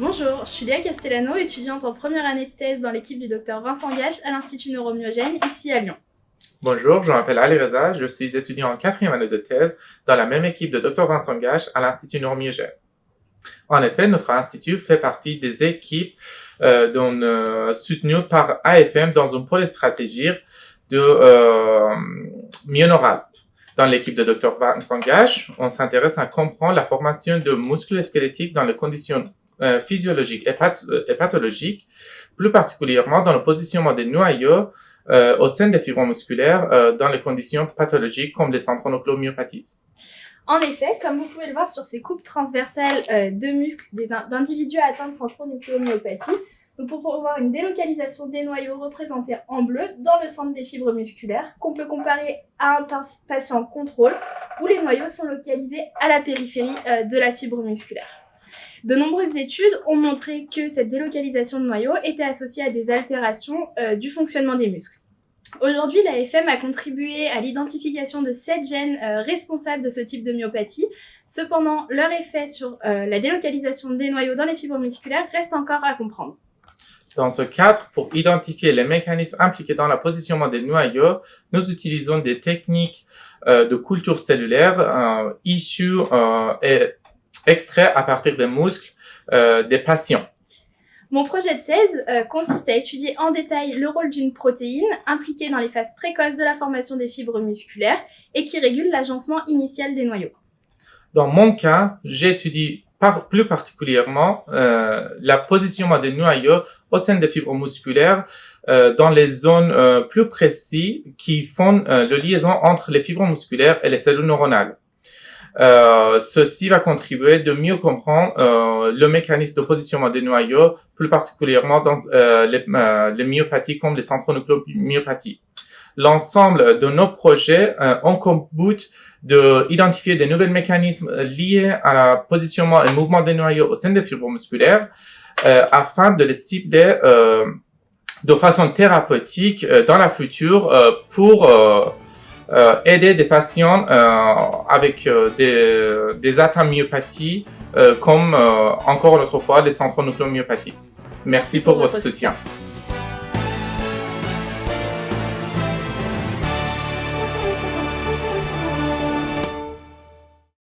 Bonjour, je suis Léa Castellano, étudiante en première année de thèse dans l'équipe du Dr Vincent Gache à l'Institut Neuromyogène, ici à Lyon. Bonjour, je m'appelle Ali Reza, je suis étudiant en quatrième année de thèse dans la même équipe de Dr Vincent Gache à l'Institut Neuromyogène. En effet, notre institut fait partie des équipes soutenues par AFM dans un pôle stratégique de Myoneuralp. Dans l'équipe de Dr Vincent Gache, on s'intéresse à comprendre la formation de muscles squelettiques dans les conditions physiologiques et pathologiques, plus particulièrement dans le positionnement des noyaux au sein des fibres musculaires dans les conditions pathologiques comme les centronucléomyopathies. En effet, comme vous pouvez le voir sur ces coupes transversales de muscles d'individus atteints de centronucléomyopathie, nous pouvons voir une délocalisation des noyaux représentés en bleu dans le centre des fibres musculaires, qu'on peut comparer à un patient contrôle où les noyaux sont localisés à la périphérie de la fibre musculaire. De nombreuses études ont montré que cette délocalisation de noyaux était associée à des altérations du fonctionnement des muscles. Aujourd'hui, l'AFM a contribué à l'identification de 7 gènes responsables de ce type de myopathie. Cependant, leur effet sur la délocalisation des noyaux dans les fibres musculaires reste encore à comprendre. Dans ce cadre, pour identifier les mécanismes impliqués dans le positionnement des noyaux, nous utilisons des techniques de culture cellulaire issues et extraits à partir des muscles des patients. Mon projet de thèse consiste à étudier en détail le rôle d'une protéine impliquée dans les phases précoces de la formation des fibres musculaires et qui régule l'agencement initial des noyaux. Dans mon cas, j'étudie plus particulièrement le positionnement des noyaux au sein des fibres musculaires dans les zones plus précises qui font la liaison entre les fibres musculaires et les cellules neuronales. Ceci va contribuer de mieux comprendre le mécanisme de positionnement des noyaux, plus particulièrement dans les myopathies comme les centronucléomyopathies. L'ensemble de nos projets ont comme but d'identifier des nouveaux mécanismes liés à la positionnement et mouvement des noyaux au sein des fibres musculaires afin de les cibler de façon thérapeutique dans la future pour aider des patients avec des atteintes myopathies comme encore une autre fois les centronucléomyopathies. Merci pour votre soutien.